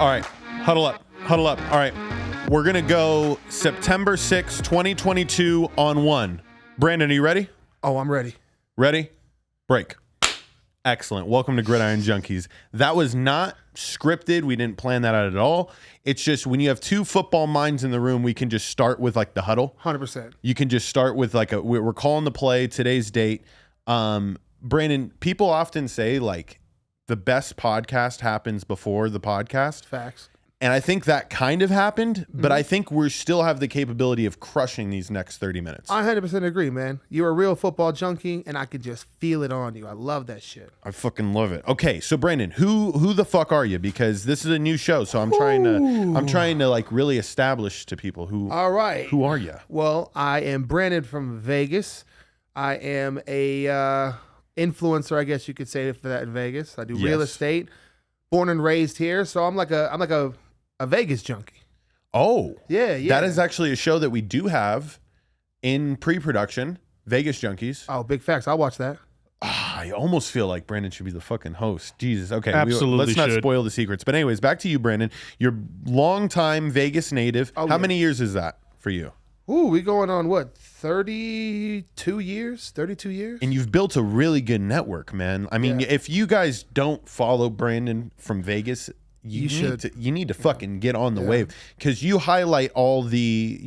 All right, huddle up. All right, we're going to go September 6, 2022 on 1. Brandon, are you ready? Oh, I'm ready. Ready? Break. Excellent. Welcome to Gridiron Junkeez. That was not scripted. We didn't plan that out at all. It's just when you have two football minds in the room, we can just start with like the huddle. 100%. You can just start with like we're calling the play, today's date. Brandon, people often say like the best podcast happens before the podcast. Facts. And I think that kind of happened, but I think we still have the capability of crushing these next 30 minutes. I 100% agree, man. You're a real football junkie, and I could just feel it on you. I love that shit. I fucking love it. Okay, so Brandon, who the fuck are you? Because this is a new show, so I'm trying to like really establish to people who. All right. Who are you? Well, I am Brandon from Vegas. I am a influencer, I guess you could say, for that in Vegas. I do real estate. Born and raised here, so I'm like a Vegas junkie. Oh. Yeah. That is actually a show that we do have in pre-production, Vegas Junkeez. Oh, big facts. I'll watch that. I almost feel like Brandon should be the fucking host. Jesus. Okay. Absolutely let's not should. spoil the secrets. But anyways, back to you, Brandon. You're longtime Vegas native. How many years is that for you? Ooh, we going on what? 32 years? 32 years? And you've built a really good network, man. I mean, if you guys don't follow Brandon from Vegas, you need to fucking get on the wave, because you highlight all the,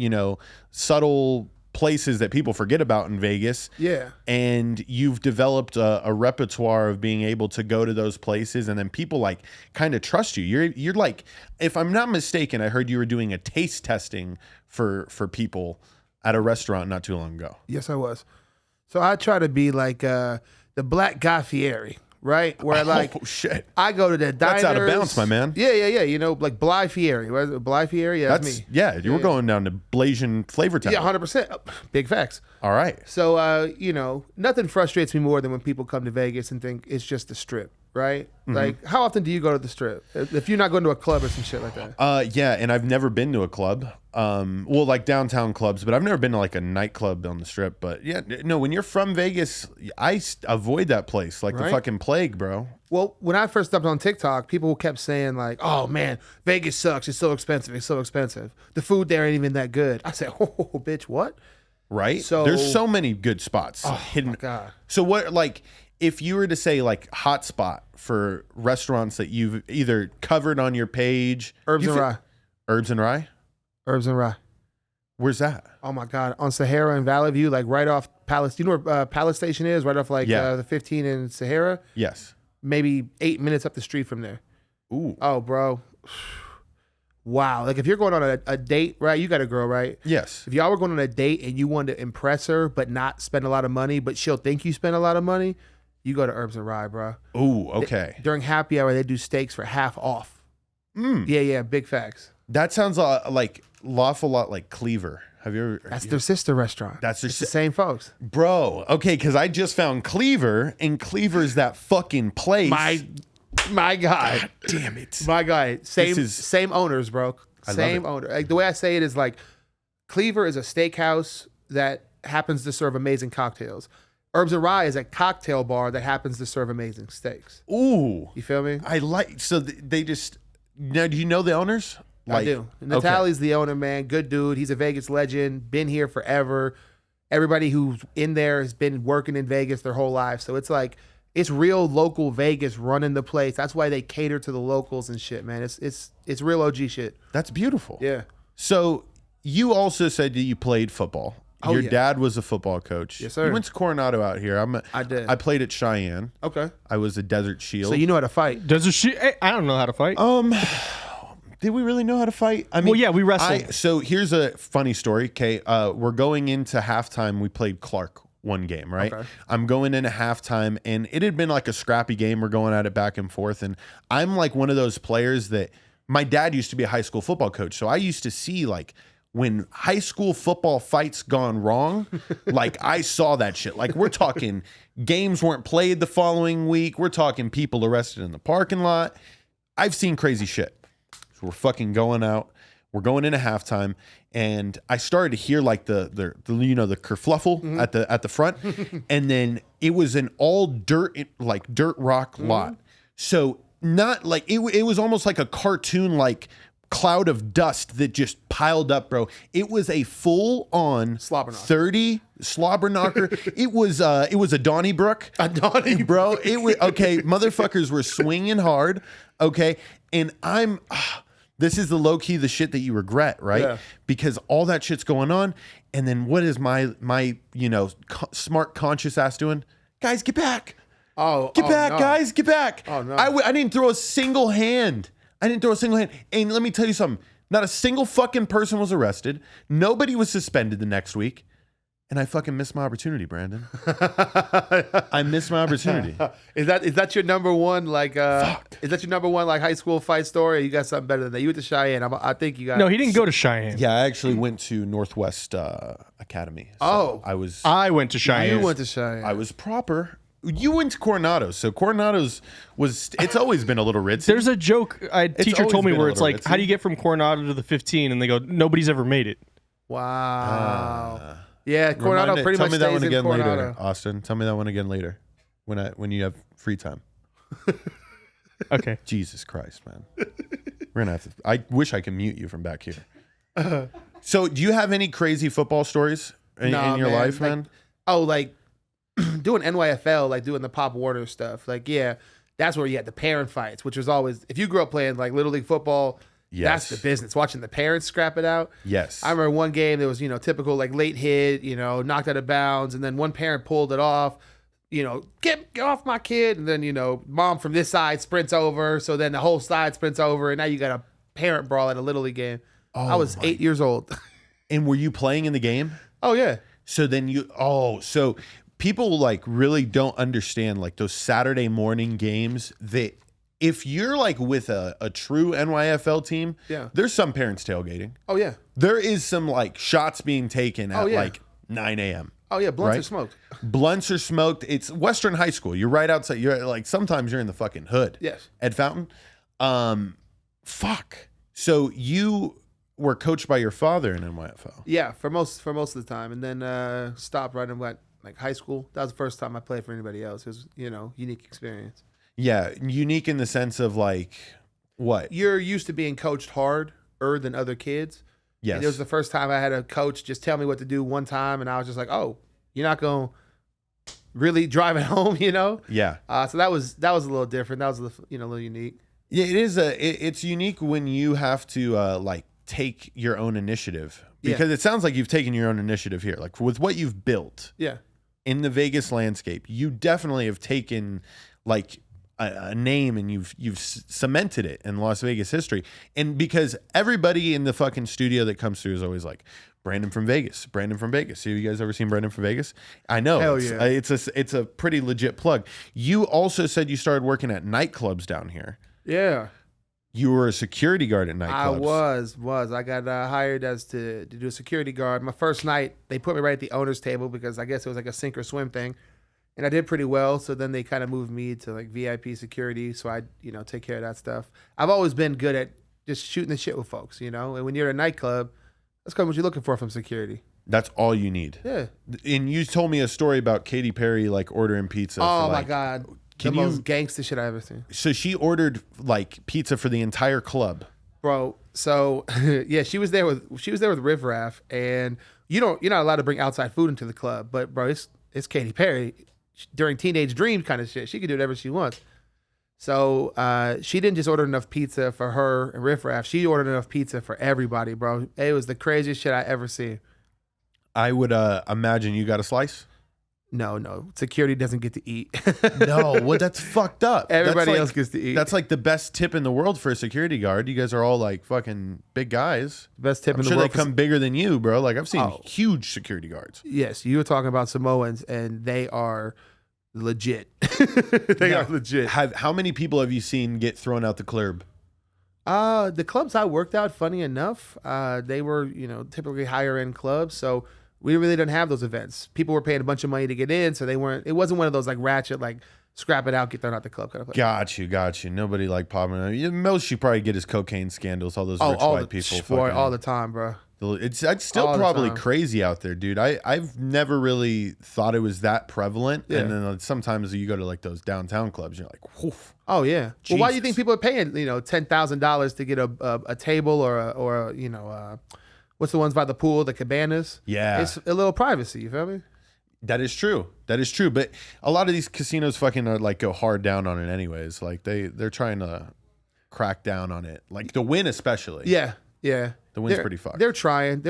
subtle places that people forget about in Vegas. Yeah. And you've developed a repertoire of being able to go to those places, and then people like kind of trust you. You're like, if I'm not mistaken, I heard you were doing a taste testing for people at a restaurant not too long ago. Yes, I was. So I try to be like the Black Guy Fieri. Right? Where oh, shit. I go to the diners. That's out of bounds, my man. Yeah. Like Bly Fieri. Right? Bly Fieri, that's me. Yeah, you were going down to Blasian Flavor Town. Yeah, 100%. Big facts. All right. So, nothing frustrates me more than when people come to Vegas and think it's just the strip, right? Mm-hmm. Like, how often do you go to the strip? If you're not going to a club or some shit like that. Yeah, and I've never been to a club. Like downtown clubs, but I've never been to like a nightclub on the strip. But yeah, no, when you're from Vegas, I avoid that place like the fucking plague, bro. Well, when I first stepped on TikTok, people kept saying like, "Oh man, Vegas sucks. It's so expensive. It's so expensive. The food there ain't even that good." I said, "Oh, bitch, what?" Right? So there's so many good spots hidden. My God. So what, like, if you were to say like hot spot for restaurants that you've either covered on your page, Herbs and Rye. Herbs and Rye. Herbs and Rye. Where's that? Oh my God, on Sahara and Valley View, like right off Palace. You know where Palace Station is? Right off like the 15 in Sahara. Yes. Maybe 8 minutes up the street from there. Ooh. Oh, bro. Wow. Like if you're going on a date, right? You got a girl, right? Yes. If y'all were going on a date and you wanted to impress her, but not spend a lot of money, but she'll think you spend a lot of money, you go to Herbs and Rye, bro. Ooh, okay. During happy hour, they do steaks for half off. Yeah. Big facts. That sounds like lawful lot like Cleaver. Have you ever? That's their sister restaurant. That's their the same folks, bro. Okay, because I just found Cleaver, and Cleaver's that fucking place. My guy. God damn it. My guy. Same owners, bro. Same owner. Like the way I say it is like Cleaver is a steakhouse that happens to serve amazing cocktails. Herbs and Rye is a cocktail bar that happens to serve amazing steaks. Ooh. You feel me? I like, so they just, now do you know the owners? I do. Natalie's the owner, man. Good dude. He's a Vegas legend. Been here forever. Everybody who's in there has been working in Vegas their whole life. So it's like, it's real local Vegas running the place. That's why they cater to the locals and shit, man. It's real OG shit. That's beautiful. Yeah. So you also said that you played football. Your dad was a football coach. Yes, sir. You went to Coronado out here. I did. I played at Cheyenne. Okay. I was a Desert Shield. So you know how to fight. I don't know how to fight. Did we really know how to fight? I mean, well, yeah, we wrestled. So here's a funny story. Okay, we're going into halftime. We played Clark one game, right? Okay. I'm going into halftime, and it had been like a scrappy game. We're going at it back and forth, and I'm like one of those players that my dad used to be a high school football coach, so I used to see like when high school football fights gone wrong, like I saw that shit. Like we're talking games weren't played the following week. We're talking people arrested in the parking lot. I've seen crazy shit. So we're fucking going out. We're going into halftime, and I started to hear like the kerfluffle at the front, and then it was an all dirt rock lot. So not like it was almost like a cartoon like cloud of dust that just piled up, bro. It was a full on Slobber knocker. 30 slobber knocker. It was a Donnybrook. A Donnybrook. Bro, it was okay. Motherfuckers were swinging hard. Okay. And this is the low key, the shit that you regret, right? Yeah. Because all that shit's going on. And then what is my smart conscious ass doing? Guys, get back. Get back, no. guys, get back. Oh, no. I didn't throw a single hand. And let me tell you something. Not a single fucking person was arrested. Nobody was suspended the next week. And I fucking missed my opportunity, Brandon. I missed my opportunity. Is that your number one is that your number one like high school fight story? Or you got something better than that? You went to Cheyenne. I think you got. No, he didn't go to Cheyenne. Yeah, I actually went to Northwest Academy. So I went to Cheyenne. You went to Cheyenne. I was proper. You went to Coronado, so Coronado's it's always been a little ritzy. There's a joke teacher always told me been a where it's little like, ritzy. how do you get from Coronado to the 15? And they go, nobody's ever made it. Wow. Yeah, Coronado pretty tell much me that stays one in again Coronado. later, Austin. Tell me that one again later when you have free time. Okay. Jesus Christ, man. We're gonna have to. I wish I could mute you from back here. So, do you have any crazy football stories in your life, man? Like doing NYFL, like doing the Pop Warner stuff. Like, yeah, that's where you had the parent fights, which was always, if you grew up playing like Little League football, Yes. that's the business. Watching the parents scrap it out. Yes. I remember one game that was, typical like late hit, knocked out of bounds, and then one parent pulled it off. Get off my kid, and then mom from this side sprints over, so then the whole side sprints over, and now you got a parent brawl at a Little League game. I was 8 years old. And were you playing in the game? Oh yeah. So then so people like really don't understand like those Saturday morning games that if you're like with a true NYFL team, Yeah. there's some parents tailgating. Oh yeah. There is some like shots being taken at yeah. like 9 a.m. Oh yeah. Blunts Right? are smoked. Blunts are smoked. It's Western High School. You're right outside. You're like sometimes you're in the fucking hood. Yes. At Fountain. Fuck. So you were coached by your father in NYFL. Yeah, for most of the time, and then stopped right in like high school. That was the first time I played for anybody else. It was unique experience. Yeah, unique in the sense of like what? You're used to being coached harder than other kids. Yes. And it was the first time I had a coach just tell me what to do one time, and I was just like, oh, you're not gonna really drive it home, Yeah. So that was a little different. That was a little unique. Yeah, it is it's unique when you have to like take your own initiative because it sounds like you've taken your own initiative here. Like with what you've built Yeah. in the Vegas landscape, you definitely have taken like a name and you've cemented it in Las Vegas history. And because everybody in the fucking studio that comes through is always like, Brandon from Vegas. Have you guys ever seen Brandon from Vegas? I know. Hell it's, yeah. it's a pretty legit plug. You also said you started working at nightclubs down here. Yeah. You were a security guard at nightclubs. I was. I got hired as to do a security guard. My first night, they put me right at the owner's table because I guess it was like a sink or swim thing. And I did pretty well. So then they kind of moved me to like VIP security. So I, take care of that stuff. I've always been good at just shooting the shit with folks, And when you're at a nightclub, that's kind of what you're looking for from security. That's all you need. Yeah. And you told me a story about Katy Perry like ordering pizza. Oh for, my like, God. The Can you? most gangster shit I've ever seen. So she ordered like pizza for the entire club. Bro, so yeah, she was there with Riff Raff, and you're not allowed to bring outside food into the club. But bro, it's Katy Perry during Teenage Dream kind of shit. She can do whatever she wants. So she didn't just order enough pizza for her and Riff Raff. She ordered enough pizza for everybody, bro. It was the craziest shit I ever seen. I would imagine you got a slice. No. Security doesn't get to eat. No, well, that's fucked up. Everybody That's else gets to eat. That's like the best tip in the world for a security guard. You guys are all like fucking big guys. Best tip I'm in the sure world. they come bigger than you, bro. Like I've seen huge security guards. Yes, you were talking about Samoans, and they are legit. They are legit. How many people have you seen get thrown out the club? The clubs I worked out, funny enough, they were, typically higher end clubs. So we really didn't have those events. People were paying a bunch of money to get in. So it wasn't one of those like ratchet, like scrap it out, get thrown out the club kind of place. Got you. Nobody like popping. Most you probably get is cocaine scandals. All those rich white people. Boy, all the time, bro. It's still All the probably time. crazy out there, dude. I've never really thought it was that prevalent. Yeah. And then sometimes you go to like those downtown clubs, you're like, whew. Oh yeah. Well, why do you Jesus. think people are paying $10,000 to get a table or what's the ones by the pool, the cabanas? Yeah. It's a little privacy. You feel me? That is true. But a lot of these casinos fucking are like go hard down on it anyways. Like they're trying to crack down on it. Like the Win especially. Yeah. Yeah. The Win's pretty fucked. They're trying,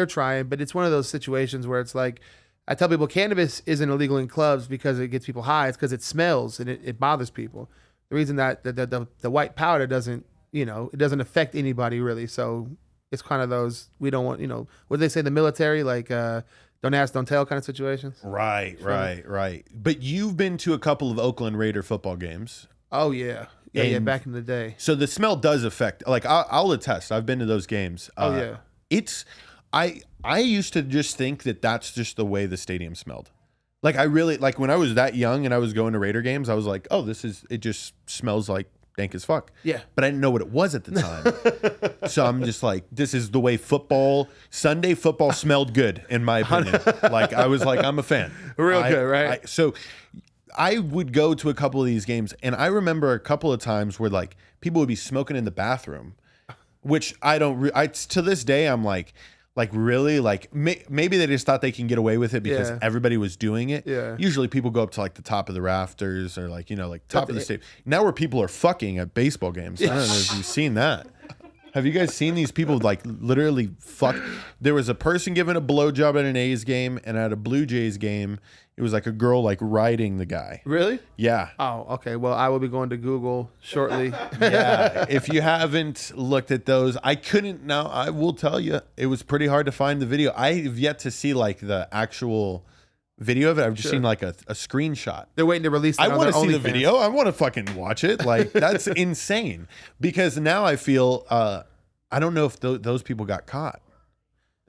but it's one of those situations where it's like, I tell people cannabis isn't illegal in clubs because it gets people high. It's because it smells and it bothers people. The reason that the white powder doesn't, it doesn't affect anybody really. So it's kind of those, we don't want, what do they say in the military? Like, don't ask, don't tell kind of situations. Right. But you've been to a couple of Oakland Raider football games. Oh yeah. Yeah, back in the day. So the smell does affect. Like I'll attest. I've been to those games. Yeah. It's I used to just think that that's just the way the stadium smelled. Like I really like when I was that young and I was going to Raider games. I was like, oh, it just smells like dank as fuck. Yeah. But I didn't know what it was at the time. So I'm just like, this is the way Sunday football smelled good in my opinion. Like I was like, I'm a fan. Real good, right? So I would go to a couple of these games, and I remember a couple of times where like people would be smoking in the bathroom, which I don't. To this day, I'm like really, like maybe they just thought they can get away with it because everybody was doing it. Yeah. Usually people go up to like the top of the rafters or like top of the stage. Now where people are fucking at baseball games. I don't know if you've seen that. Have you guys seen these people like literally fuck? There was a person giving a blowjob at an A's game, and at a Blue Jays game, it was like a girl like riding the guy. Really? Yeah. Oh, okay. Well, I will be going to Google shortly. Yeah. If you haven't looked at those, I couldn't. Now I will tell you, it was pretty hard to find the video. I have yet to see like the actual video of it. I've just seen like a screenshot. They're waiting to release. I want to see the OnlyFans. video. I want to fucking watch it. Like that's insane. Because now I feel I don't know if those people got caught.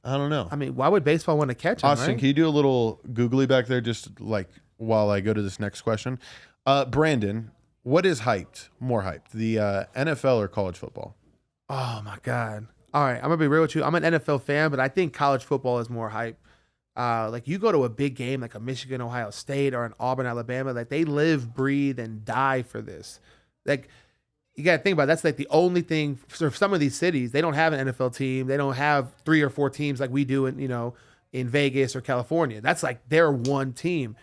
I don't know. I mean, why would baseball want to catch him? Austin, right? can you do a little googly back there, just like while I go to this next question? Brandon, what is more hyped, the NFL or college football? Oh my God! All right, I'm gonna be real with you. I'm an NFL fan, but I think college football is more hype. Like you go to a big game like a Michigan, Ohio State, or an Auburn, Alabama, like they live, breathe, and die for this. Like you got to think about it, that's like the only thing for some of these cities. They don't have an NFL team. They don't have 3 or 4 teams like we do in Vegas or California. That's like their one team.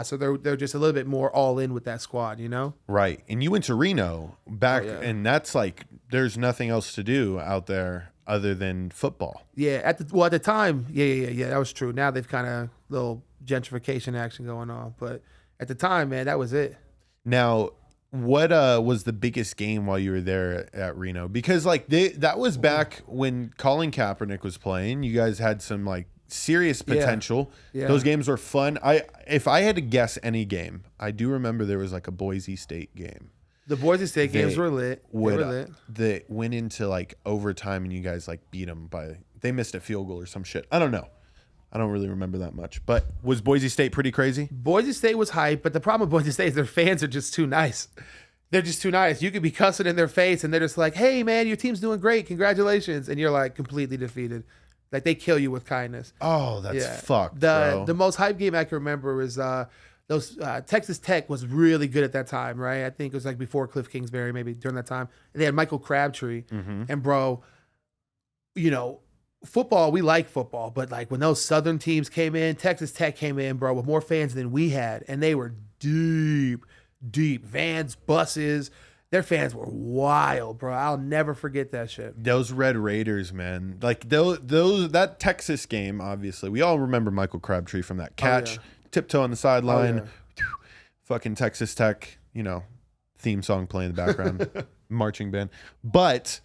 So they're just a little bit more all in with that squad, Right. And you went to Reno back, and that's like there's nothing else to do out there other than football. Yeah. At the time, yeah, that was true. Now they've kind of little gentrification action going on, but at the time, man, that was it. Now, what was the biggest game while you were there at Reno? Because like that was back when Colin Kaepernick was playing. You guys had some like serious potential. Yeah. Those games were fun. If I had to guess any game, I do remember there was like a Boise State game. The Boise State games were lit. They were lit. That went into like overtime, and you guys like beat them they missed a field goal or some shit. I don't know. I don't really remember that much. But was Boise State pretty crazy? Boise State was hype, but the problem with Boise State is their fans are just too nice. They're just too nice. You could be cussing in their face, and they're just like, "Hey, man, your team's doing great. Congratulations!" And you're like completely defeated. Like they kill you with kindness. Oh, that's fucked, bro. The most hype game I can remember is those Texas Tech was really good at that time, right? I think it was like before Cliff Kingsbury, maybe during that time. And they had Michael Crabtree, and bro, football, we like football, but like when those Southern teams came in, Texas Tech came in, bro, with more fans than we had, and they were deep vans, buses. Their fans were wild, bro. I'll never forget that shit. Those Red Raiders, man. Like that Texas game, obviously. We all remember Michael Crabtree from that catch, tiptoe on the sideline, fucking Texas Tech, theme song playing in the background, marching band. But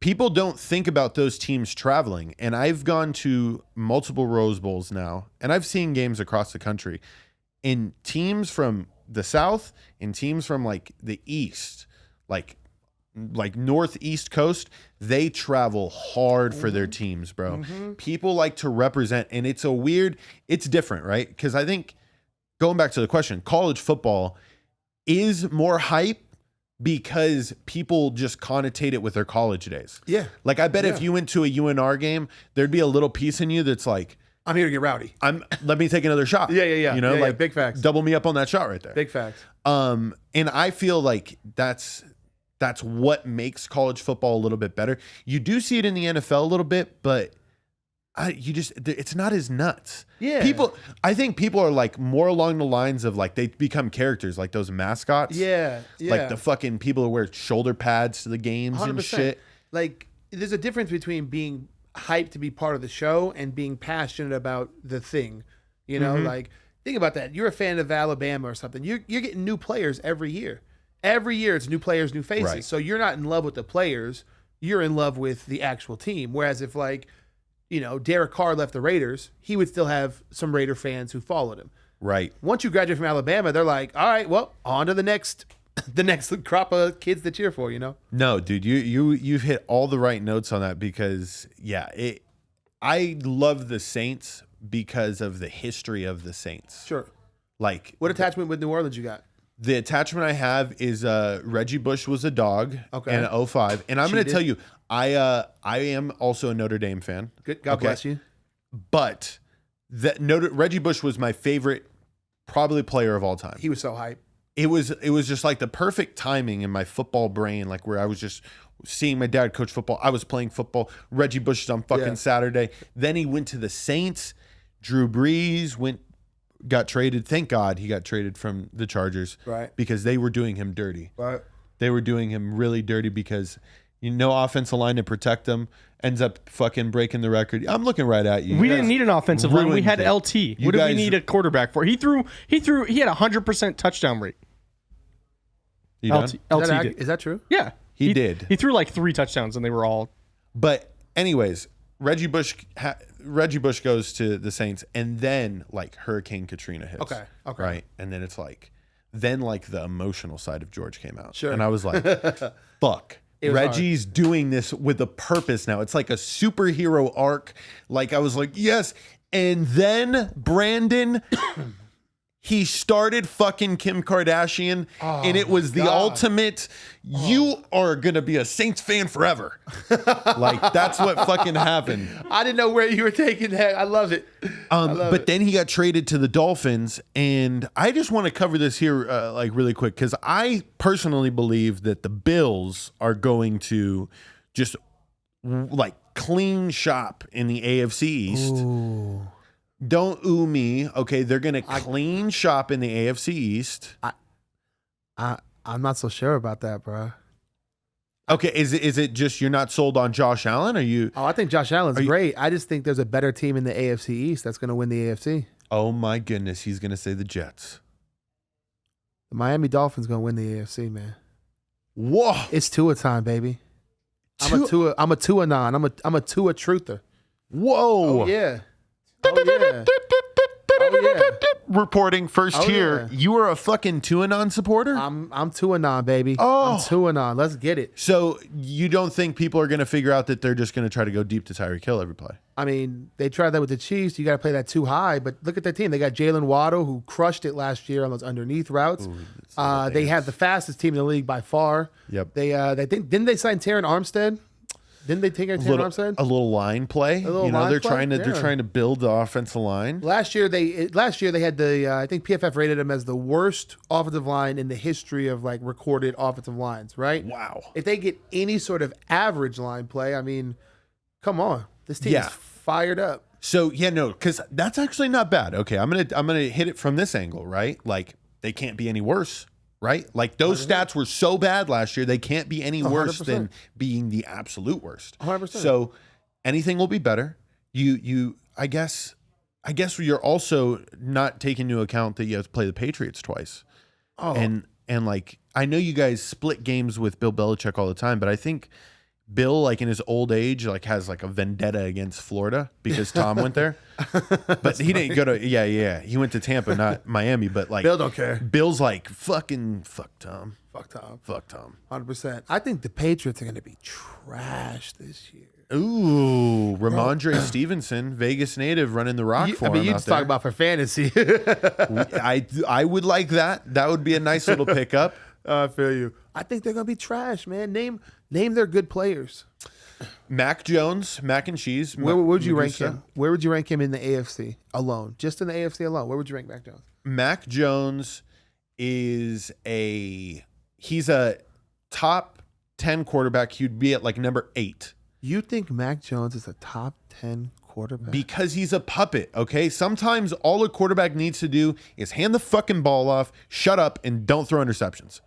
people don't think about those teams traveling. And I've gone to multiple Rose Bowls now, and I've seen games across the country. And teams from the South and teams from like the East, like Northeast coast, they travel hard for their teams, bro. People like to represent, and it's different, right? Because I think going back to the question, college football, is more hype because people just connotate it with their college days. Yeah. Like I bet if you went to a UNR game, there'd be a little piece in you that's like, I'm here to get rowdy. let me take another shot. Yeah. You know, Yeah, like big facts. double me up on that shot right there. Big facts. And I feel like that's what makes college football a little bit better. You do see it in the NFL a little bit, but it's not as nuts. Yeah. I think people are like more along the lines of like they become characters, like those mascots. Yeah. Like the fucking people who wear shoulder pads to the games 100%. and shit. Like there's a difference between being hyped to be part of the show and being passionate about the thing. You know, like think about that. You're a fan of Alabama or something. You're getting new players every year. Every year it's new players, new faces. Right. So you're not in love with the players. You're in love with the actual team. Whereas if like, you know, Derek Carr left the Raiders, he would still have some Raider fans who followed him. Right. Once you graduate from Alabama, they're like, all right, well, on to the next crop of kids to cheer for, you know? No, dude, you've hit all the right notes on that because I love the Saints because of the history of the Saints. Sure. Like What attachment with New Orleans you got? the attachment I have is Reggie Bush was a dog Okay. in 05. And I'm going to Cheated. tell you, I am also a Notre Dame fan. Good. God bless you. But Reggie Bush was my favorite probably player of all time. He was so hype. It was just like the perfect timing in my football brain, like where I was just seeing my dad coach football. I was playing football. Reggie Bush is on fucking Saturday. Then he went to the Saints. Drew Brees got traded. Thank God he got traded from the Chargers. Right. Because they were doing him dirty. Right. They were doing him really dirty because no offensive line to protect him. Ends up fucking breaking the record. I'm looking right at you. We didn't need an offensive line. We had ruined it. LT. You What did we guys- need a quarterback for? He had 100% touchdown rate. You done? LT did. Is that true? Yeah. He did. He threw like 3 touchdowns and they were all. But anyways, Reggie Bush goes to the Saints, and then like Hurricane Katrina hits. Okay. Right, and then it's like, the emotional side of George came out. Sure. And I was like, fuck. It was Reggie's doing this with a purpose now. It's like a superhero arc. Like I was like, yes. And then Brandon, he started fucking Kim Kardashian, and it was the ultimate. You are gonna be a Saints fan forever. Like that's what fucking happened. I didn't know where you were taking that. I love it. But then he got traded to the Dolphins, and I just want to cover this here, like really quick, because I personally believe that the Bills are going to just like clean shop in the AFC East. Ooh. Don't ooh me, okay? They're gonna clean shop in the AFC East. I'm not so sure about that, bro. Okay, is it just you're not sold on Josh Allen? Are you? Oh, I think Josh Allen's great. I just think there's a better team in the AFC East that's going to win the AFC. Oh my goodness, he's gonna say the Jets. The Miami Dolphins going to win the AFC, man. Whoa, It's Tua time, baby. I'm a Tua non. I'm a Tua truther. whoa! Oh yeah. Oh yeah. Oh yeah. Reporting first Oh, here. yeah. You are a fucking Tuanon supporter? I'm Tua non, baby. Oh. I'm Tua non. Let's get it. So you don't think people are going to figure out that they're just going to try to go deep to Tyreek Hill every play? I mean, they tried that with the Chiefs. You got to play that too high. But look at their team. They got Jalen Waddle, who crushed it last year on those underneath routes. They have the fastest team in the league by far. Yep. They think didn't they sign Taron Armstead? Didn't they take Taron Armstead? A little line play. little They're line trying play? to they're Yeah. trying to build the offensive line. Last year they had the I think PFF rated them as the worst offensive line in the history of like recorded offensive lines, right? Wow. If they get any sort of average line play, I mean, come on. This team Yeah. is fired up. So because that's actually not bad. Okay, I'm gonna hit it from this angle, right? Like they can't be any worse, right? Like those stats were so bad last year, they can't be any worse 100%. than being the absolute worst. 100%. So anything will be better. I guess you're also not taking into account that you have to play the Patriots twice. Oh, And like I know you guys split games with Bill Belichick all the time, but I think Bill, like in his old age, like has like a vendetta against Florida because Tom went there. But he didn't go to he went to Tampa, not Miami. But like Bill don't care. Bill's like fuck Tom. Fuck Tom. Fuck Tom. 100%. I think the Patriots are going to be trash this year. Ooh, Ramondre Stevenson, Vegas native, running the rock for him. You out just there. talk about for fantasy. I would like that. That would be a nice little pickup. I feel you. I think they're gonna be trash, man. Name their good players. Mac Jones, mac and cheese. Where would you rank him? Where would you rank him in the AFC alone? Just in the AFC alone, where would you rank Mac Jones? Mac Jones is he's a top 10 quarterback. He'd be at like number 8. You think Mac Jones is a top 10 quarterback? Because he's a puppet, okay? Sometimes all a quarterback needs to do is hand the fucking ball off, shut up, and don't throw interceptions.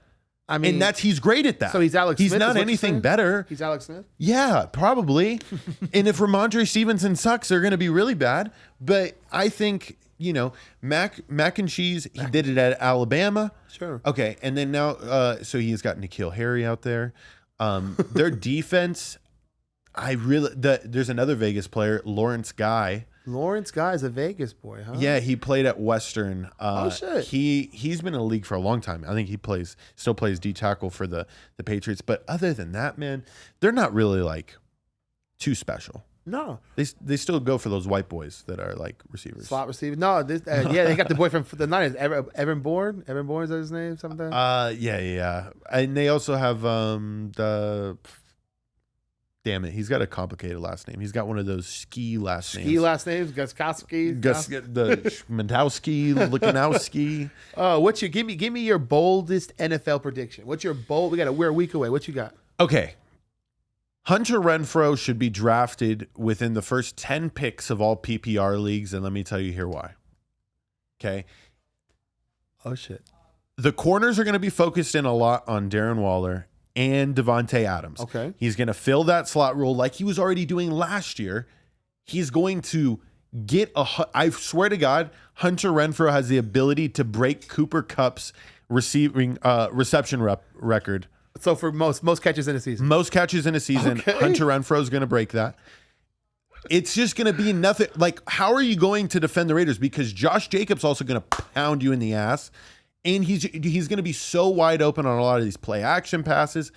I mean, and he's great at that. So he's Alex He's Smith, is not what anything you're saying? better. He's Alex Smith? Yeah, probably. And if Ramondre Stevenson sucks, they're going to be really bad. But I think, mac and cheese, he did it at Alabama. Sure. Okay, and then now, so he's got N'Keal Harry out there. Their defense, there's another Vegas player, Lawrence Guy. Lawrence Guy is a Vegas boy, huh? Yeah, he played at Western. Oh, shit. He's been in the league for a long time. I think he still plays D tackle for the Patriots. But other than that, man, they're not really like too special. No. They still go for those white boys that are like receivers. Slot receiver. No, they got the boy from the Niners, Evan Bourne. Evan Bourne, is that his name? Something. Yeah. And they also have damn it, he's got a complicated last name. He's got one of those ski last names. Last names, Guskowski. The Mentowski, Lukanowski. Give me your boldest NFL prediction. What's your bold? We're a week away. What you got? Okay. Hunter Renfrow should be drafted within the first 10 picks of all PPR leagues, and let me tell you here why. Okay. Oh, shit. The corners are going to be focused in a lot on Darren Waller and Devontae Adams. Okay. He's going to fill that slot role like he was already doing last year. He's going to get I swear to God, Hunter Renfrow has the ability to break Cooper Kupp's reception record. So for most catches in a season. Most catches in a season, Okay. Hunter Renfrow is going to break that. It's just going to be nothing. Like, how are you going to defend the Raiders? Because Josh Jacobs also going to pound you in the ass. And he's going to be so wide open on a lot of these play action passes.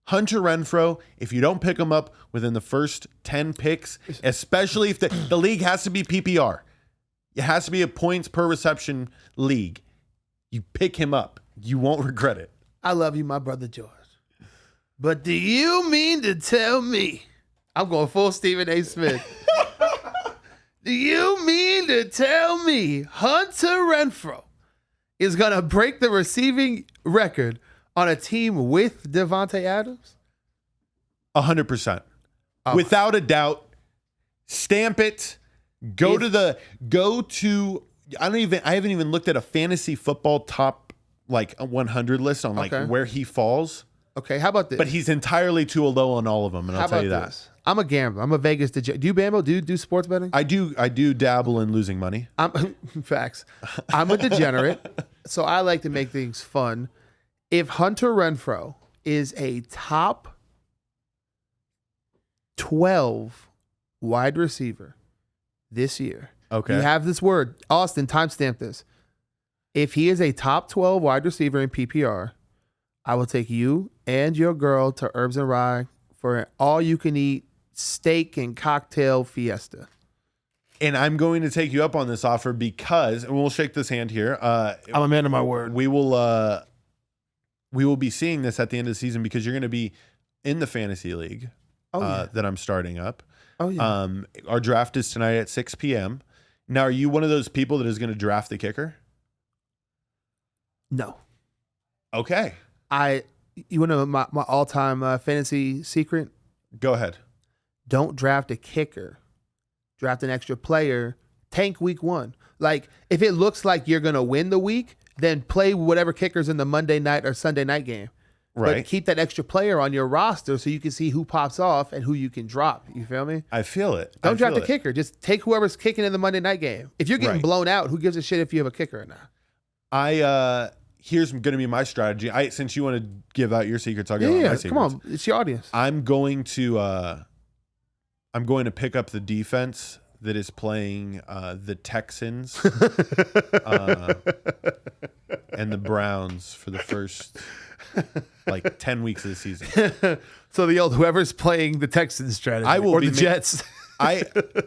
Hunter Renfrow, if you don't pick him up within the first 10 picks, especially if the league has to be PPR, it has to be a points per reception league. You pick him up. You won't regret it. I love you, my brother George. But do you mean to tell me? I'm going full Stephen A. Smith. Do you mean to tell me Hunter Renfrow is going to break the receiving record on a team with Devontae Adams? 100%. Without a doubt. Stamp it. I haven't even looked at a fantasy football top like 100 list on like where he falls. Okay, how about this? But he's entirely too low on all of them, and I'll tell you that. This? I'm a gambler. I'm a Vegas degenerate. Do you gamble? Do you do sports betting? I do dabble in losing money. Facts. I'm a degenerate, so I like to make things fun. If Hunter Renfrow is a top 12 wide receiver this year, Okay. you have this word. Austin, timestamp this. If he is a top 12 wide receiver in PPR, I will take you and your girl to Herbs and Rye for an all-you-can-eat steak and cocktail fiesta. And I'm going to take you up on this offer because, and we'll shake this hand here. I'm a man of my word. We will be seeing this at the end of the season because you're going to be in the fantasy league that I'm starting up. Oh, yeah. Our draft is tonight at 6 p.m. Now, are you one of those people that is going to draft the kicker? No. Okay. You want to know my all-time fantasy secret? Go ahead. Don't draft a kicker. Draft an extra player. Tank week 1. Like, if it looks like you're going to win the week, then play whatever kickers in the Monday night or Sunday night game. Right. But keep that extra player on your roster so you can see who pops off and who you can drop. You feel me? I feel it. Don't draft a kicker. Just take whoever's kicking in the Monday night game. If you're getting blown out, who gives a shit if you have a kicker or not? Here's going to be my strategy. Since you want to give out your secrets, I'll give out my secrets. Come on, it's your audience. I'm going to pick up the defense that is playing the Texans. and the Browns for the first like 10 weeks of the season. So the old whoever's playing the Texans strategy I will or be the Jets.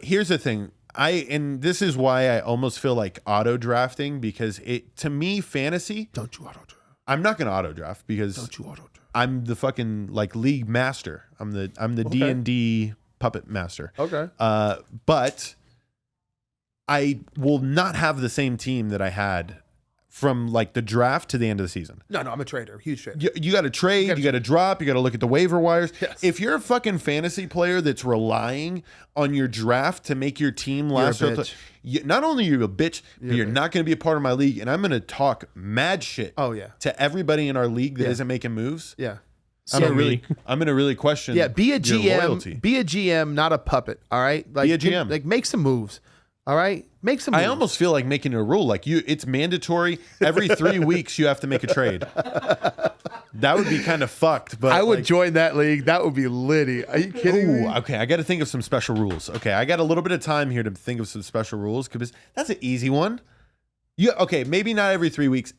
Here's the thing. And this is why I almost feel like auto drafting, because to me, fantasy. Don't you auto draft? I'm not going to auto draft because Don't you auto draft? I'm the fucking like league master. I'm the D&D puppet master. Okay. But I will not have the same team that I had from like the draft to the end of the season. No, I'm a trader, huge trader. You got to trade, you got to drop, you got to look at the waiver wires. Yes. If you're a fucking fantasy player that's relying on your draft to make your team last, You're a bitch. not only are you a bitch, but you're not going to be a part of my league, and I'm going to talk mad shit. Oh yeah. To everybody in our league that isn't making moves. Yeah. I'm gonna really question. Yeah, be a your loyalty. GM. Be a GM, not a puppet. All right, like Be a GM. Like make some moves. All right, make some moves. I almost feel like making a rule like it's mandatory every 3 weeks you have to make a trade. That would be kind of fucked. But I would join that league. That would be litty. Are you kidding me? Okay, I got to think of some special rules. Okay, I got a little bit of time here to think of some special rules because that's an easy one. Okay, maybe not every 3 weeks.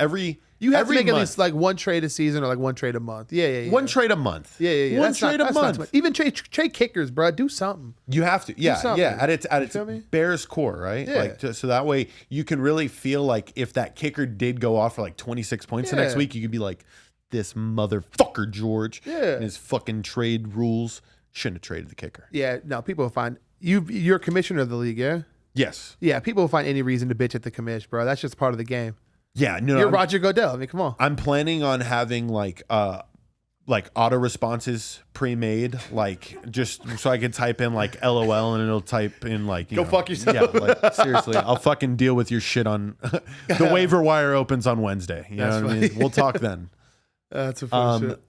You have every to make month. at least like one trade a season or like one trade a month. Yeah. One trade a month. Yeah. One That's trade not a too month. much. Even trade kickers, bro. Do something. You have to. Yeah. something. At its feel me? Bears core, right? Yeah. Like so that way you can really feel like if that kicker did go off for like 26 points the next Yeah. week, you could be like, this motherfucker George Yeah. and his fucking trade rules shouldn't have traded the kicker. Yeah. No, people will find you're commissioner of the league. Yeah. Yes. Yeah. People will find any reason to bitch at the commish, bro. That's just part of the game. Yeah. No. You're I'm, Roger Goodell. I mean, come on. I'm planning on having like auto responses pre-made, like just so I can type in like LOL and it'll type in like Go fuck yourself. Yeah, like seriously, I'll fucking deal with your shit on the waiver wire opens on Wednesday. You know what I mean? We'll talk then. That's a funny shit.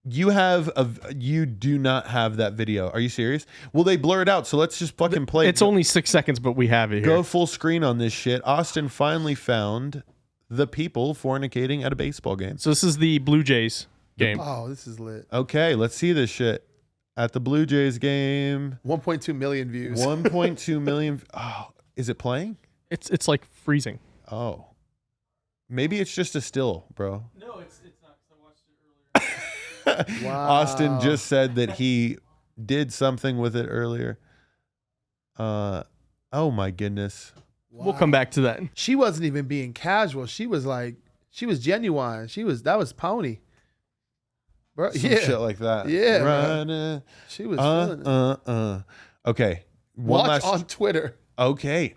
You do not have that video. Are you serious? Well, they blur it out, so let's just fucking play. It's only 6 seconds, but we have it here. Go full screen on this shit. Austin finally found the people fornicating at a baseball game. So this is the Blue Jays game. Oh, this is lit. Okay, let's see this shit at the Blue Jays game. 1.2 million views. 1.2 million. Oh, is it playing? It's like freezing. Oh, maybe it's just a still, bro. No, it's not. 'Cause I watched it earlier. Wow. Austin just said that he did something with it earlier. Oh my goodness. We'll come back to that. She wasn't even being casual. She was genuine. That was pony. Bro, Some yeah. shit like that. Yeah, Running. She was feeling it. Okay. One Watch last. on Twitter. Okay.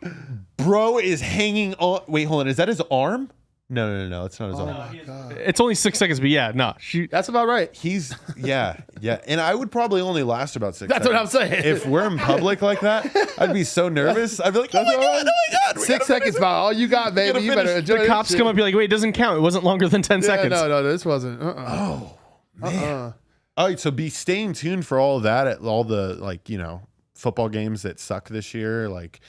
Bro is hanging on. Wait, hold on. Is that his arm? No. It's not his Oh arm. my God. It's only 6 seconds, but yeah, no. That's about right. He's, yeah. And I would probably only last about 6 That's seconds. what I'm saying. If we're in public like that, I'd be so nervous. I'd be like, oh my God. we 6 gotta seconds, about all you got, baby. gotta You better finish. enjoy The this cops shit. come up and be like, wait, it doesn't count. It wasn't longer than 10 Yeah, seconds. No, this wasn't. Oh, man. All right, so be staying tuned for all of that at all the football games that suck this year. Like,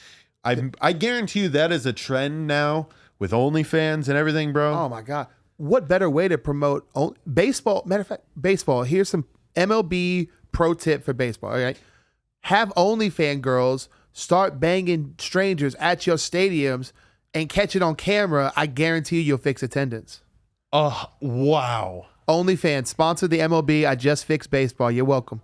I guarantee you that is a trend now with OnlyFans and everything, bro. Oh my God. What better way to promote baseball? Matter of fact, baseball. Here's some MLB pro tip for baseball. All right. Have OnlyFans girls start banging strangers at your stadiums and catch it on camera. I guarantee you'll fix attendance. Oh, wow. OnlyFans, sponsor the MLB. I just fixed baseball. You're welcome.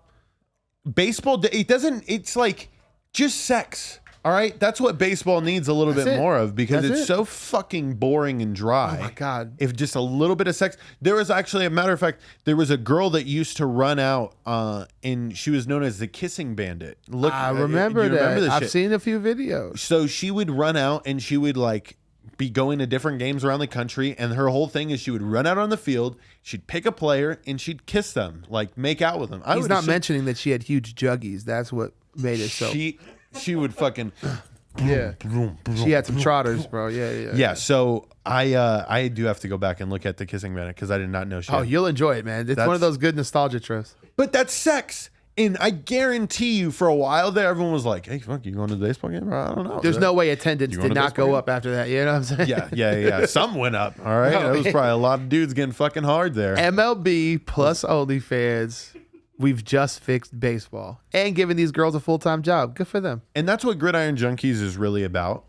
Baseball, it's like just sex. All right. That's what baseball needs a little That's bit it. more of because That's it's it. so fucking boring and dry. Oh my God. If just a little bit of sex. There was actually, a matter of fact, there was a girl that used to run out and she was known as the Kissing Bandit. Look, I remember you that. this I've shit? seen a few videos. So she would run out and she would like be going to different games around the country. And her whole thing is she would run out on the field, she'd pick a player and she'd kiss them, like make out with them. He's not mentioning that she had huge juggies. That's what made it so. She would fucking Yeah. She had some trotters, bro. Yeah. yeah. So I do have to go back and look at the Kissing Bandit because I did not know she. Oh, had- you'll enjoy it, man. It's one of those good nostalgia trips. But that's sex. And I guarantee you, for a while there, everyone was like, "Hey, fuck, you going to the baseball game?" I don't know. There's no way attendance You going did to not baseball go game? up after that. You know what I'm saying? Yeah. Some went up. All right, No, that was probably a lot of dudes getting fucking hard there. MLB plus OnlyFans. We've just fixed baseball and given these girls a full-time job. Good for them. And that's what Gridiron Junkeez is really about.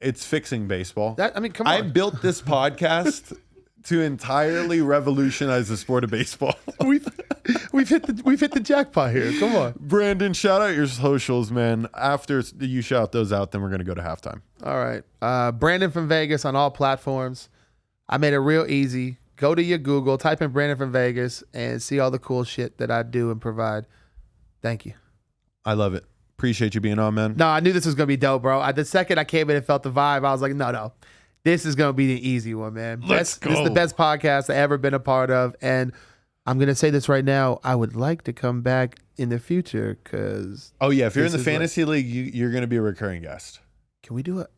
It's fixing baseball. Come I on. built this podcast to entirely revolutionize the sport of baseball. We've hit the jackpot here. Come on. Brandon, shout out your socials, man. After you shout those out, then we're going to go to halftime. All right. Brandon from Vegas on all platforms. I made it real easy. Go to your Google, type in Brandon from Vegas, and see all the cool shit that I do and provide. Thank you. I love it. Appreciate you being on, man. No, I knew this was going to be dope, bro. The second I came in and felt the vibe, I was like, no. This is going to be the easy one, man. Let's go. This is the best podcast I've ever been a part of. And I'm going to say this right now. I would like to come back in the future because... Oh, yeah. If you're in the fantasy league, you're going to be a recurring guest. Can we do it?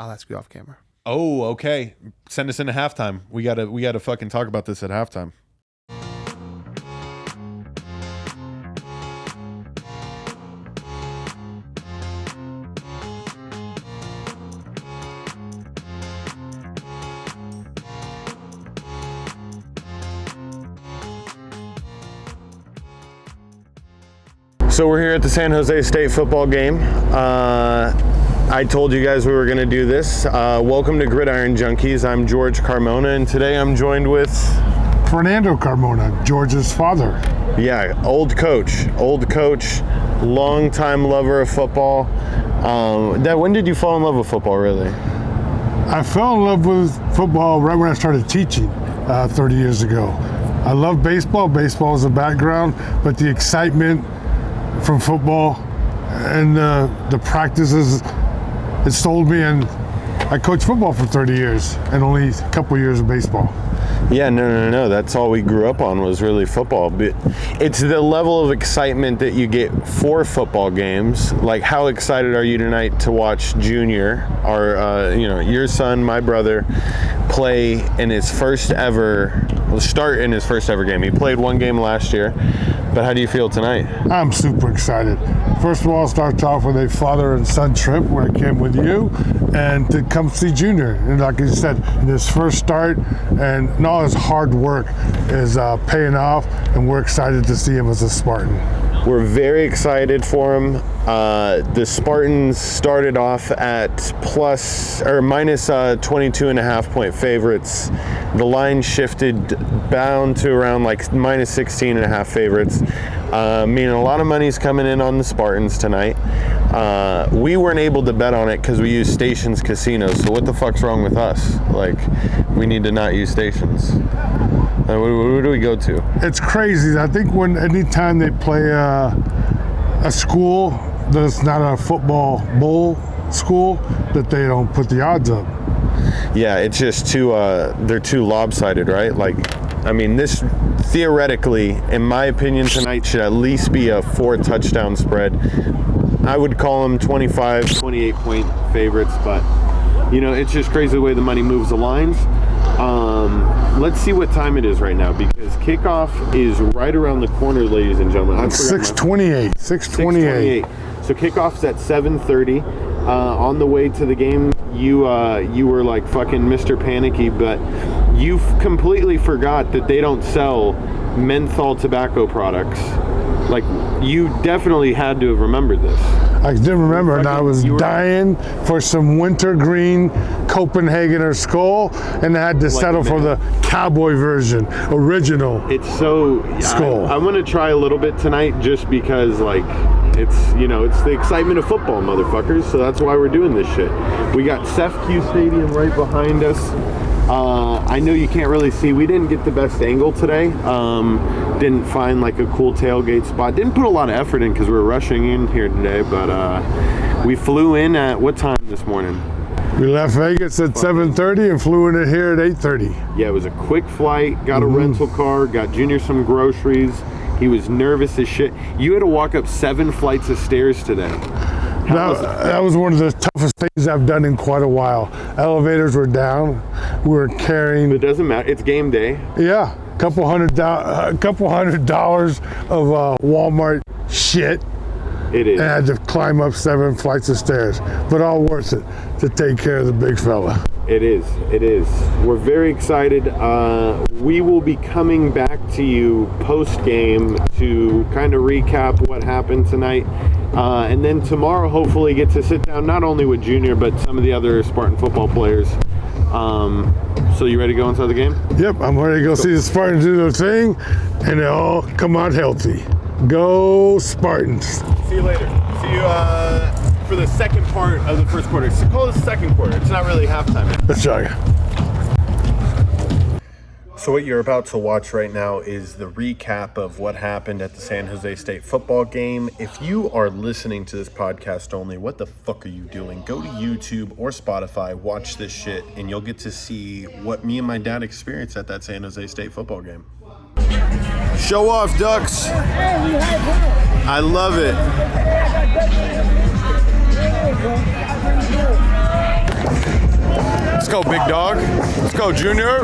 I'll ask you off camera. Oh, okay. Send us into halftime. We gotta fucking talk about this at halftime. So we're here at the San Jose State football game. I told you guys we were going to do this. Welcome to Gridiron Junkeez. I'm George Carmona, and today I'm joined with... Fernando Carmona, George's father. Yeah, old coach, long-time lover of football. Dad, when did you fall in love with football, really? I fell in love with football right when I started teaching 30 years ago. I love baseball. Baseball is a background, but the excitement from football and the practices, it sold me, and I coached football for 30 years and only a couple years of baseball. Yeah, no. That's all we grew up on was really football. But it's the level of excitement that you get for football games. Like, how excited are you tonight to watch Junior, your son, my brother, play in his first ever game? He played one game last year. But how do you feel tonight? I'm super excited. First of all, start off with a father and son trip where I came with you and to come see Junior. And like you said, in his first start, and all his hard work is paying off, and we're excited to see him as a Spartan. We're very excited for him. The Spartans started off at minus 22.5 point favorites. The line shifted down to around like minus 16.5 favorites. Meaning a lot of money's coming in on the Spartans tonight. We weren't able to bet on it because we use Stations Casinos. So what the fuck's wrong with us? Like, we need to not use Stations. Where do we go to? It's crazy. I think anytime they play a school that's not a football bowl school, that they don't put the odds up. Yeah, it's just they're too lopsided, right? Like, I mean, this theoretically, in my opinion, tonight should at least be a 4 touchdown spread. I would call them 25, 28 point favorites, but it's just crazy the way the money moves the lines. Let's see what time it is right now, because kickoff is right around the corner, ladies and gentlemen. 6:28. 6:28. So kickoff's at 7:30. On the way to the game, you were like fucking Mr. Panicky, but you completely forgot that they don't sell menthol tobacco products. Like, you definitely had to have remembered this. I did remember, and I was dying for some wintergreen Copenhagener Skull, and I had to settle for the cowboy version, original. It's so Skull. I want to try a little bit tonight, just because, like, it's it's the excitement of football, motherfuckers. So that's why we're doing this shit. We got SEFQ Stadium right behind us. I know you can't really see. We didn't get the best angle today. Didn't find like a cool tailgate spot. Didn't put a lot of effort in because we were rushing in here today. But we flew in at what time this morning? We left Vegas at 7:30 and flew in here at 8:30. Yeah, it was a quick flight. Got a rental car. Got Junior some groceries. He was nervous as shit. You had to walk up 7 flights of stairs today. That was one of the toughest things I've done in quite a while. Elevators were down. We were carrying. It doesn't matter. It's game day. Yeah, a couple hundred dollars of Walmart shit. It is. And I had to climb up 7 flights of stairs, but all worth it to take care of the big fella. It is. We're very excited. We will be coming back to you post-game to kind of recap what happened tonight. And then tomorrow, hopefully, get to sit down not only with Junior, but some of the other Spartan football players So you ready to go inside the game? Yep, I'm ready to go see the Spartans do their thing, and they all come out healthy. Go Spartans. See you later. See you for the second part of the first quarter. So call it the second quarter. It's not really halftime yet. Let's try. So what you're about to watch right now is the recap of what happened at the San Jose State football game. If you are listening to this podcast only, what the fuck are you doing? Go to YouTube or Spotify, watch this shit, and you'll get to see what me and my dad experienced at that San Jose State football game. Show off, Ducks. I love it. Let's go, big dog. Let's go, Junior.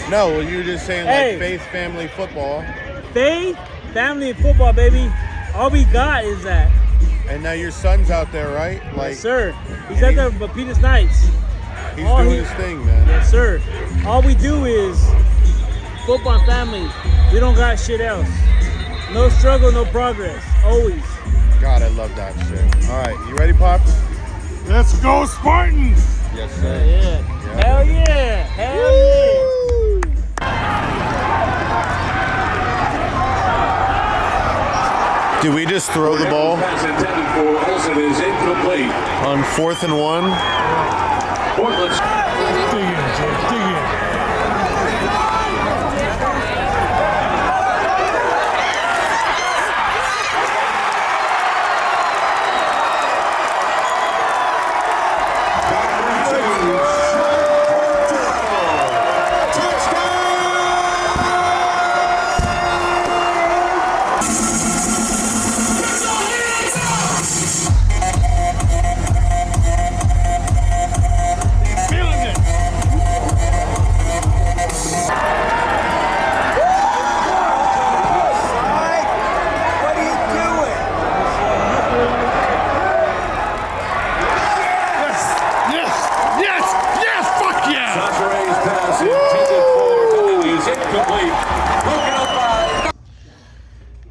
No, well, you were just saying like faith, family, football. Faith, family, and football, baby. All we got is that. And now your son's out there, right? Like, Yes, sir. He's out there with Peter Snipes. He's doing his thing, man. Yes, sir. All we do is football and family. We don't got shit else. No struggle, no progress. Always. God, I love that shit. All right, you ready, Pops? Let's go Spartans! Yes, sir. Yeah. Hell yeah. Hell yeah. Did we just throw the ball on 4th and 1? Dig in, George, dig in.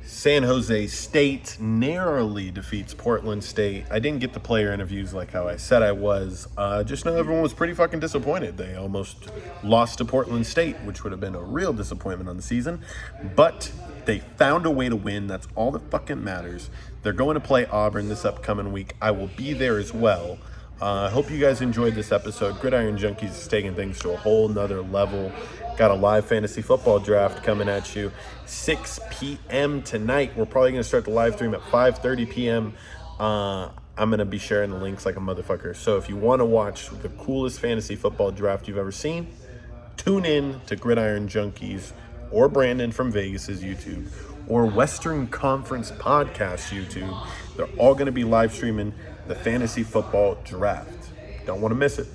San Jose State narrowly defeats Portland State. I didn't get the player interviews like how I said I was. Just know everyone was pretty fucking disappointed. They almost lost to Portland State, which would have been a real disappointment on the season. But they found a way to win. That's all that fucking matters. They're going to play Auburn this upcoming week. I will be there as well. I hope you guys enjoyed this episode. Gridiron Junkeez is taking things to a whole nother level. Got a live fantasy football draft coming at you 6 p.m. tonight. We're probably going to start the live stream at 5:30 p.m. I'm going to be sharing the links like a motherfucker. So if you want to watch the coolest fantasy football draft you've ever seen, tune in to Gridiron Junkeez or Brandon from Vegas's YouTube or Western Conference Podcast YouTube. They're all going to be live streaming the fantasy football draft. Don't want to miss it.